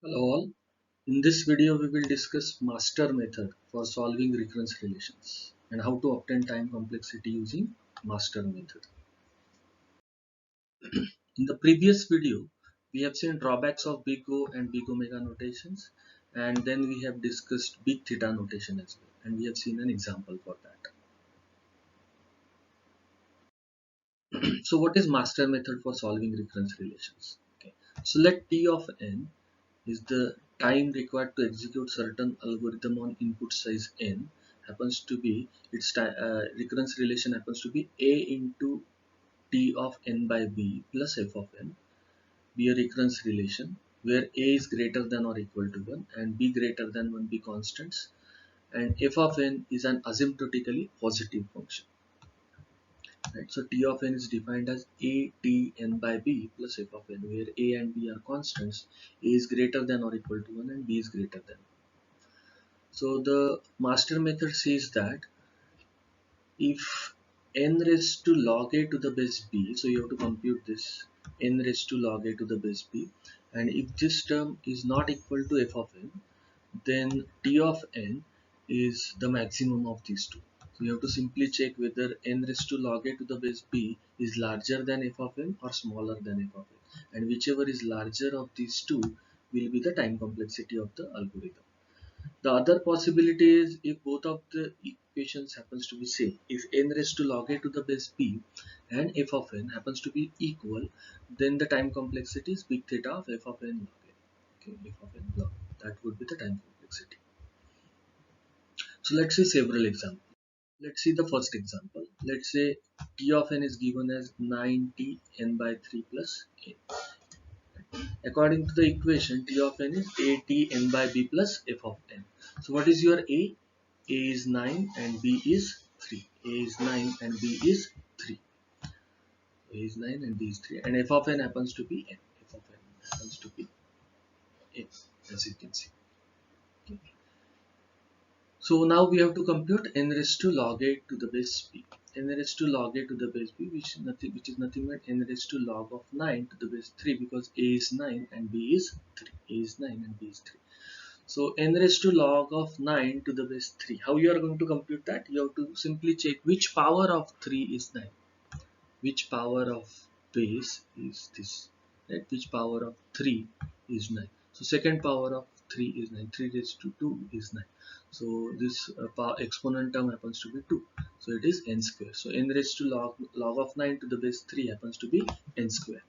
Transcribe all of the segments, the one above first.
Hello all. In this video we will discuss master method for solving recurrence relations and how to obtain time complexity using master method. In the previous video we have seen drawbacks of big O and big omega notations, and then we have discussed big theta notation as well, and we have seen an example for that. So what is master method for solving recurrence relations? Okay. So let T of n is the time required to execute certain algorithm on input size n happens to be recurrence relation happens to be a into t of n by b plus f of n, be a recurrence relation where a is greater than or equal to 1 and b greater than 1 be constants, and f of n is an asymptotically positive function. Right, so T of n is defined as a t n by b plus f of n, where a and b are constants, a is greater than or equal to 1 and b is greater than. So the master method says that if n raised to log a to the base b, so you have to compute this n raised to log a to the base b, and if this term is not equal to f of n, then T of n is the maximum of these two. So you have to simply check whether n raised to log a to the base b is larger than f of n or smaller than f of n, and whichever is larger of these two will be the time complexity of the algorithm. The other possibility is if both of the equations happens to be same. If n raised to log a to the base b and f of n happens to be equal, then the time complexity is big theta of f of n log a. Okay, f of n log a. That would be the time complexity. So let's see several examples. Let's see the first example. Let's say T of n is given as 9t n by 3 plus n. According to the equation, T of n is a t n by b plus f of n. So what is your a? A is 9 and b is 3. A is 9 and b is 3. A is 9 and b is 3. And f of n happens to be n. F of n happens to be n, as you can see. Okay. So now we have to compute n raised to log a to the base b. N raised to log a to the base b, which is nothing but n raised to log of 9 to the base 3, because a is 9 and b is 3. A is 9 and b is 3. So n raised to log of 9 to the base 3. How you are going to compute that? You have to simply check which power of 3 is 9. Which power of base is this? Right? Which power of 3 is 9? So second power of 3 is 9. 3 raised to 2 is 9. So this exponent term happens to be 2. So it is n square. So n raised to log of 9 to the base 3 happens to be n square.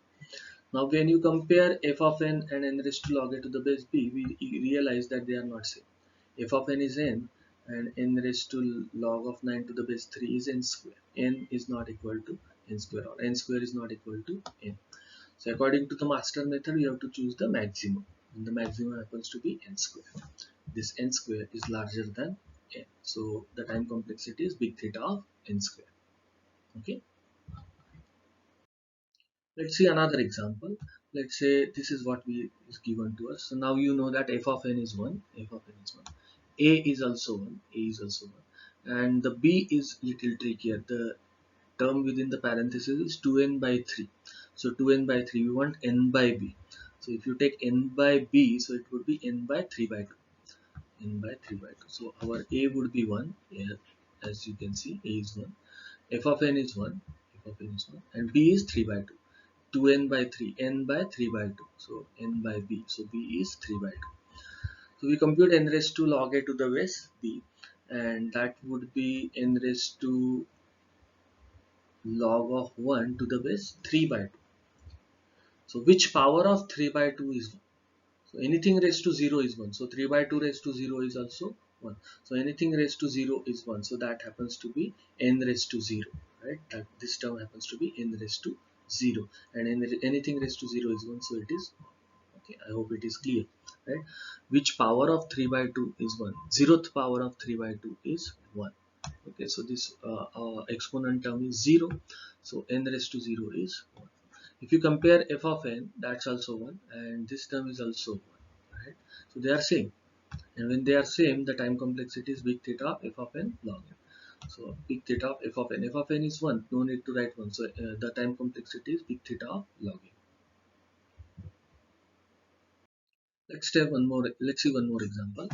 Now when you compare f of n and n raised to log a to the base b, we realize that they are not same. F of n is n and n raised to log of 9 to the base 3 is n square. N is not equal to n square, or n square is not equal to n. So according to the master method, you have to choose the maximum, and the maximum happens to be n square. This n square is larger than n. So the time complexity is big theta of n square. Okay. Let's see another example. Let's say this is what is given to us. So now you know that f of n is 1, f of n is 1. A is also 1, A is also 1. And the b is little trickier. The term within the parenthesis is 2n by 3. So 2n by 3, we want n by b. So if you take n by b, so it would be n by 3 by 2. N by 3 by 2. So our a would be 1, yeah, as you can see, a is 1. F of n is 1, f of n is 1, and b is 3 by 2. 2n by 3, n by 3 by 2. So n by b. So b is 3 by 2. So we compute n raised to log a to the base b, and that would be n raised to log of 1 to the base 3 by 2. So which power of 3 by 2 is 1? So anything raised to 0 is 1. So 3 by 2 raised to 0 is also 1. So anything raised to 0 is 1. So that happens to be n raised to 0. Right? That this term happens to be n raised to 0. And anything raised to 0 is 1. So it is 1. Okay, I hope it is clear. Right? Which power of 3 by 2 is 1? Zeroth power of 3 by 2 is 1. Okay, so this exponent term is 0. So n raised to 0 is 1. If you compare f of n, that's also 1, and this term is also 1. Right? So they are same, and when they are same, the time complexity is big theta of f of n log n. So big theta of f of n. F of n is 1, no need to write 1. So the time complexity is big theta of log n. Let's see one more example.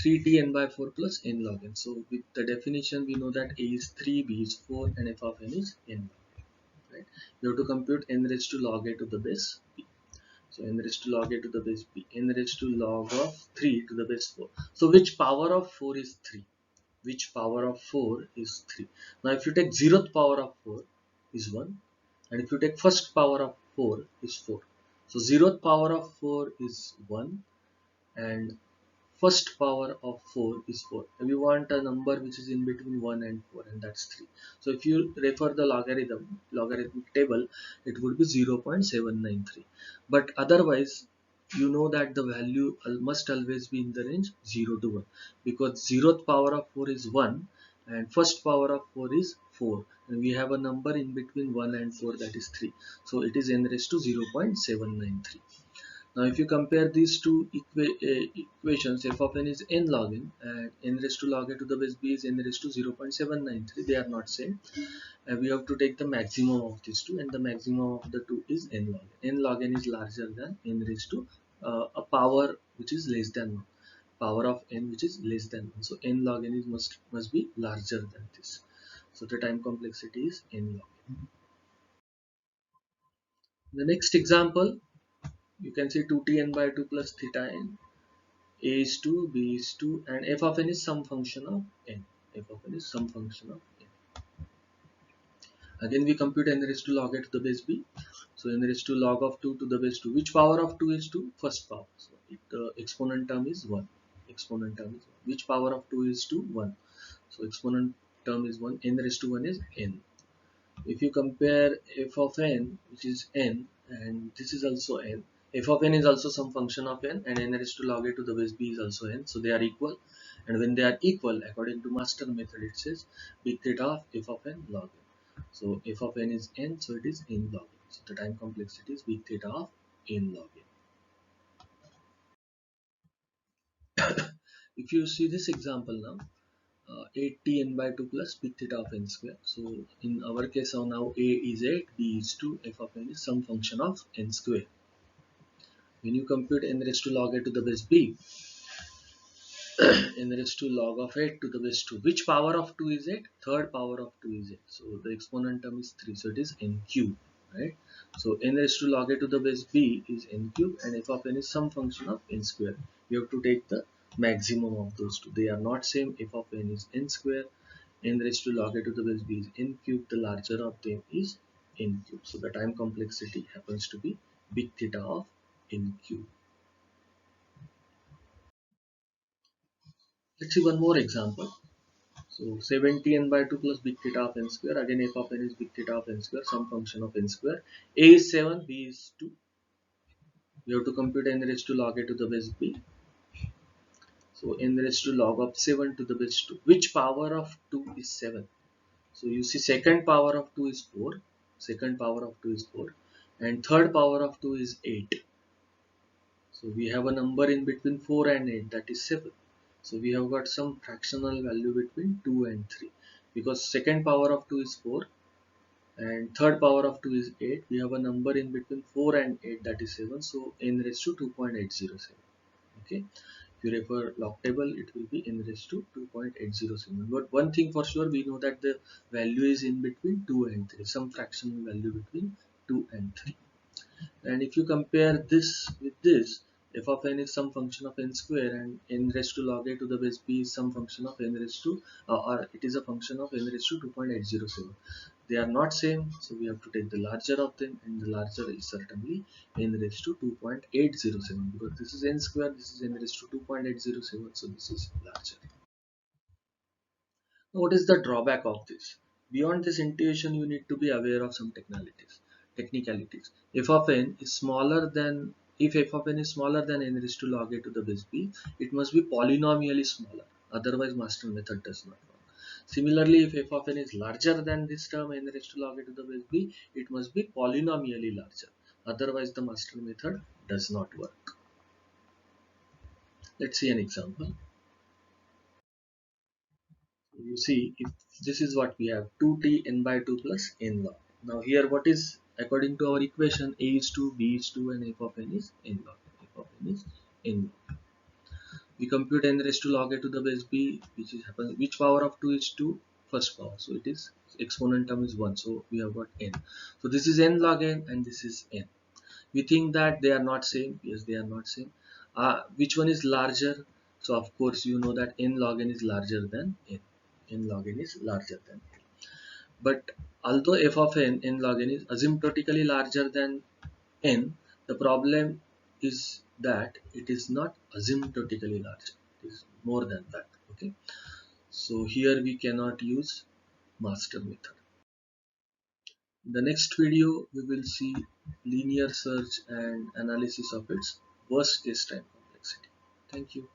3t n by 4 plus n log n. So with the definition we know that a is 3, b is 4 and f of n is n log n, right? You have to compute n raised to log a to the base b. So n raised to log a to the base b, n raised to log of 3 to the base 4. So which power of 4 is 3? Which power of 4 is 3? Now if you take 0th power of 4 is 1, and if you take first power of 4 is 4. So 0th power of 4 is 1 and first power of 4 is 4. We want a number which is in between 1 and 4, and that's 3. So if you refer the logarithmic table, it would be 0.793. But otherwise you know that the value must always be in the range 0 to 1, because 0th power of 4 is 1 and first power of 4 is 4, and we have a number in between 1 and 4, that is 3. So it is n raised to 0.793. Now, if you compare these two equations, f of n is n log n and n raised to log a to the base b is n raised to 0.793. They are not same. And we have to take the maximum of these two, and the maximum of the two is n log n. N log n is larger than n raised to a power which is less than 1. Power of n which is less than 1. So n log n is must be larger than this. So the time complexity is n log n. The next example, you can see 2t n by 2 plus theta n. A is 2, b is 2, and f of n is some function of n. F of n is some function of n. Again, we compute n raised to log a to the base b. So n raised to log of 2 to the base 2. Which power of 2 is 2? First power. So exponent term is 1. Exponent term is 1. Which power of 2 is 2? 1. So exponent term is 1. N raised to 1 is n. If you compare f of n, which is n, and this is also n, f of n is also some function of n, and n raised to log a to the base b is also n, so they are equal. And when they are equal, according to master method, it says big theta of f of n log n. So f of n is n, so it is n log n. So the time complexity is big theta of n log n. If you see this example now, 8t n by 2 plus big theta of n square. So in our case now a is 8, b is 2, f of n is some function of n square. When you compute n raised to log a to the base b, n raised to log of 8 to the base 2. Which power of 2 is 8? Third power of 2 is 8. So the exponent term is 3. So it is n cube, right? So n raised to log a to the base b is n cube, and f of n is some function of n square. You have to take the maximum of those two. They are not same. F of n is n square. N raised to log a to the base b is n cube. The larger of them is n cube. So the time complexity happens to be big theta of n cube. Let's see one more example. So 70 n by 2 plus big theta of n square. Again, f of n is big theta of n square, some function of n square. A is 7, b is 2. We have to compute n raised to log a to the base b. So n raised to log of 7 to the base 2. Which power of 2 is 7? So you see second power of 2 is 4. Second power of 2 is 4. And third power of 2 is 8. So we have a number in between 4 and 8, that is 7. So we have got some fractional value between 2 and 3. Because second power of 2 is 4 and third power of 2 is 8. We have a number in between 4 and 8, that is 7. So n raised to 2.807. Okay. If you refer log table, it will be n raised to 2.807. But one thing for sure, we know that the value is in between 2 and 3. Some fractional value between 2 and 3. And if you compare this with this, f of n is some function of n square, and n raised to log a to the base b is some function of n raised to, or it is a function of n raised to 2.807. They are not same, so we have to take the larger of them, and the larger is certainly n raised to 2.807, because this is n square, this is n raised to 2.807, so this is larger. What is the drawback of this? Beyond this intuition, you need to be aware of some technicalities. F of n is smaller than, if f of n is smaller than n raised to log a to the base b, it must be polynomially smaller. Otherwise, master method does not work. Similarly, if f of n is larger than this term n raised to log a to the base b, it must be polynomially larger. Otherwise, the master method does not work. Let's see an example. You see, if this is what we have, 2t n by 2 plus n log. Now here what is, according to our equation, a is 2, b is 2 and f of n is n log. F of n is n. We compute n raised to log a to the base b, which is happen, which power of 2 is 2, first power, so it is exponent term is 1, so we have got n. So this is n log n and this is n. We think that they are not same. Yes, they are not same. Which one is larger? So of course you know that n log n is larger than n. N log n is larger than n. But although f of n log n is asymptotically larger than n, the problem is that it is not asymptotically larger. It is more than that. Okay. So here we cannot use master method. In the next video, we will see linear search and analysis of its worst case time complexity. Thank you.